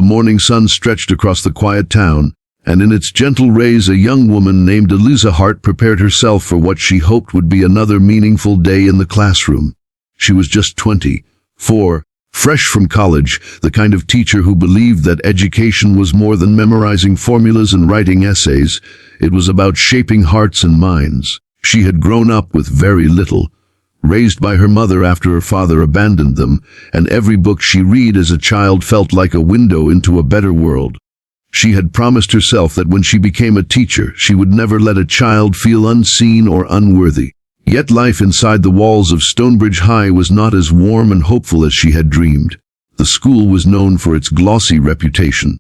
The morning sun stretched across the quiet town, and in its gentle rays a young woman named Eliza Hart prepared herself for what she hoped would be another meaningful day in the classroom. She was just 24, fresh from college, the kind of teacher who believed that education was more than memorizing formulas and writing essays. It was about shaping hearts and minds. She had grown up with very little, raised by her mother after her father abandoned them, and every book she read as a child felt like a window into a better world. She had promised herself that when she became a teacher, she would never let a child feel unseen or unworthy. Yet life inside the walls of Stonebridge High was not as warm and hopeful as she had dreamed. The school was known for its glossy reputation,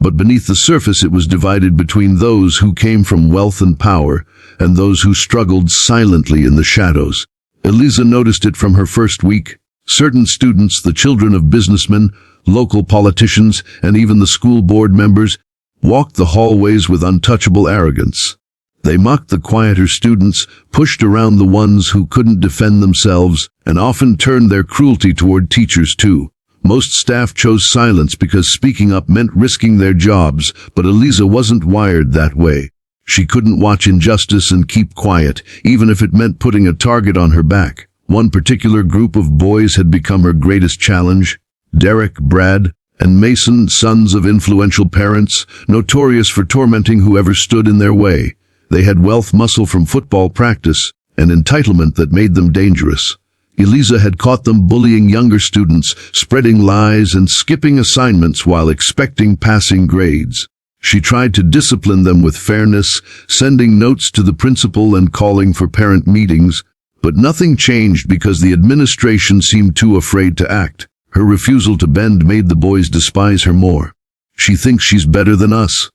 but beneath the surface it was divided between those who came from wealth and power and those who struggled silently in the shadows. Eliza noticed it from her first week. Certain students, the children of businessmen, local politicians, and even the school board members, walked the hallways with untouchable arrogance. They mocked the quieter students, pushed around the ones who couldn't defend themselves, and often turned their cruelty toward teachers too. Most staff chose silence because speaking up meant risking their jobs, but Eliza wasn't wired that way. She couldn't watch injustice and keep quiet, even if it meant putting a target on her back. One particular group of boys had become her greatest challenge: Derek, Brad, and Mason, sons of influential parents, notorious for tormenting whoever stood in their way. They had wealth, muscle from football practice, and entitlement that made them dangerous. Eliza had caught them bullying younger students, spreading lies and skipping assignments while expecting passing grades. She tried to discipline them with fairness, sending notes to the principal and calling for parent meetings, but nothing changed because the administration seemed too afraid to act. Her refusal to bend made the boys despise her more. "She thinks she's better than us,"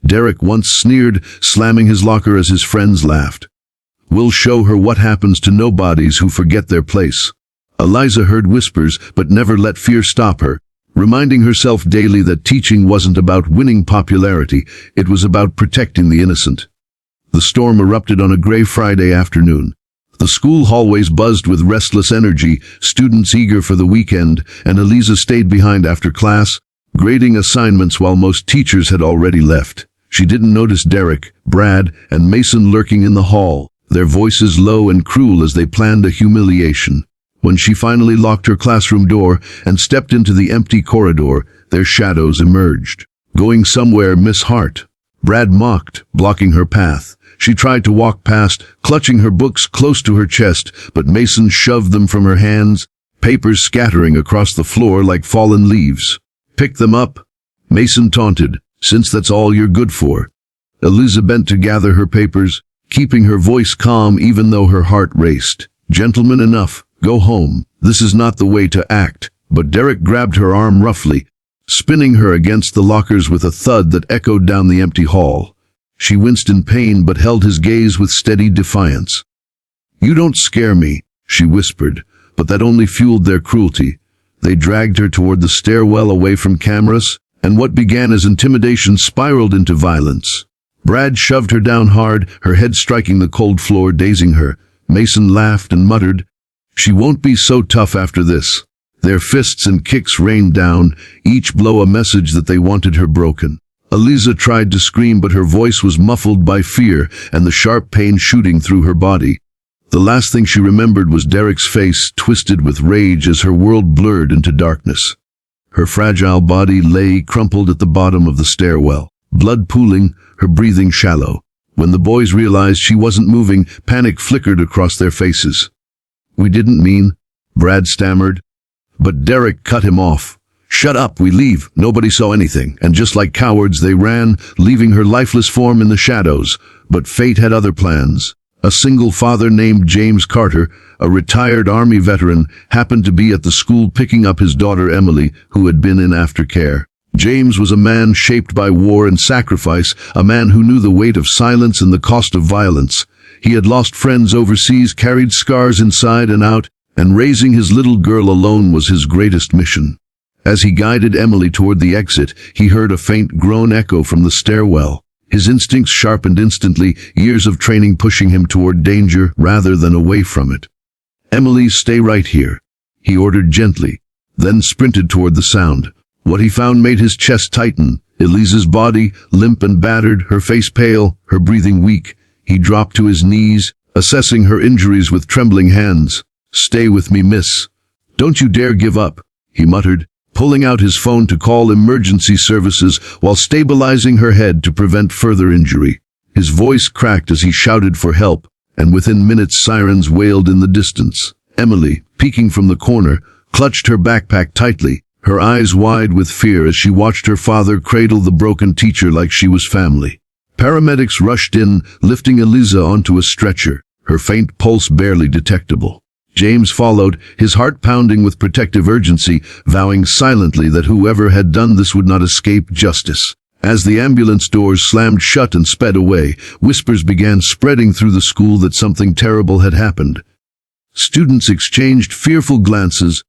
Derek once sneered, slamming his locker as his friends laughed. "We'll show her what happens to nobodies who forget their place." Eliza heard whispers, but never let fear stop her, reminding herself daily that teaching wasn't about winning popularity, it was about protecting the innocent. The storm erupted on a gray Friday afternoon. The school hallways buzzed with restless energy, students eager for the weekend, and Eliza stayed behind after class, grading assignments while most teachers had already left. She didn't notice Derek, Brad, and Mason lurking in the hall, their voices low and cruel as they planned a humiliation. When she finally locked her classroom door and stepped into the empty corridor, their shadows emerged. "Going somewhere, Miss Hart?" Brad mocked, blocking her path. She tried to walk past, clutching her books close to her chest, but Mason shoved them from her hands, papers scattering across the floor like fallen leaves. "Pick them up," Mason taunted, "since that's all you're good for." Eliza bent to gather her papers, keeping her voice calm even though her heart raced. "Gentlemen, enough. Go home. This is not the way to act." But Derek grabbed her arm roughly, spinning her against the lockers with a thud that echoed down the empty hall. She winced in pain but held his gaze with steady defiance. "You don't scare me," she whispered, but that only fueled their cruelty. They dragged her toward the stairwell away from cameras, and what began as intimidation spiraled into violence. Brad shoved her down hard, her head striking the cold floor, dazing her. Mason laughed and muttered, "She won't be so tough after this." Their fists and kicks rained down, each blow a message that they wanted her broken. Eliza tried to scream, but her voice was muffled by fear and the sharp pain shooting through her body. The last thing she remembered was Derek's face, twisted with rage as her world blurred into darkness. Her fragile body lay crumpled at the bottom of the stairwell, blood pooling, her breathing shallow. When the boys realized she wasn't moving, panic flickered across their faces. "We didn't mean," Brad stammered. But Derek cut him off. "Shut up, we leave." Nobody saw anything, and just like cowards they ran, leaving her lifeless form in the shadows. But fate had other plans. A single father named James Carter, a retired Army veteran, happened to be at the school picking up his daughter Emily, who had been in aftercare. James was a man shaped by war and sacrifice, a man who knew the weight of silence and the cost of violence. He had lost friends overseas, carried scars inside and out, and raising his little girl alone was his greatest mission. As he guided Emily toward the exit, he heard a faint groan echo from the stairwell. His instincts sharpened instantly, years of training pushing him toward danger rather than away from it. "Emily, stay right here," he ordered gently, then sprinted toward the sound. What he found made his chest tighten. Elise's body, limp and battered, her face pale, her breathing weak. He dropped to his knees, assessing her injuries with trembling hands. "Stay with me, miss. Don't you dare give up," he muttered, pulling out his phone to call emergency services while stabilizing her head to prevent further injury. His voice cracked as he shouted for help, and within minutes sirens wailed in the distance. Emily, peeking from the corner, clutched her backpack tightly, her eyes wide with fear as she watched her father cradle the broken teacher like she was family. Paramedics rushed in, lifting Eliza onto a stretcher, her faint pulse barely detectable. James followed, his heart pounding with protective urgency, vowing silently that whoever had done this would not escape justice. As the ambulance doors slammed shut and sped away, whispers began spreading through the school that something terrible had happened. Students exchanged fearful glances,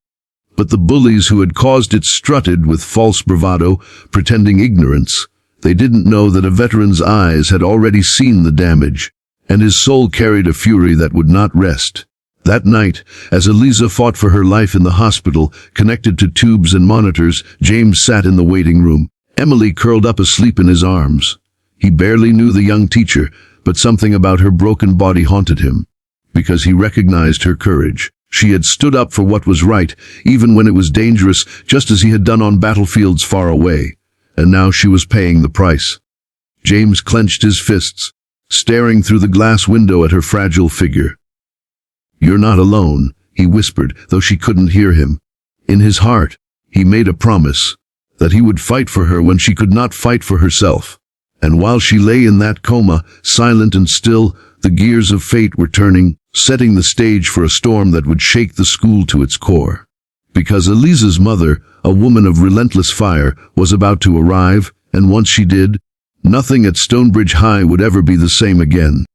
but the bullies who had caused it strutted with false bravado, pretending ignorance. They didn't know that a veteran's eyes had already seen the damage, and his soul carried a fury that would not rest. That night, as Eliza fought for her life in the hospital, connected to tubes and monitors, James sat in the waiting room, Emily curled up asleep in his arms. He barely knew the young teacher, but something about her broken body haunted him, because he recognized her courage. She had stood up for what was right, even when it was dangerous, just as he had done on battlefields far away. And now she was paying the price. James clenched his fists, staring through the glass window at her fragile figure. "You're not alone," he whispered, though she couldn't hear him. In his heart, he made a promise that he would fight for her when she could not fight for herself. And while she lay in that coma, silent and still, the gears of fate were turning, setting the stage for a storm that would shake the school to its core. Because Eliza's mother, a woman of relentless fire, was about to arrive, and once she did, nothing at Stonebridge High would ever be the same again.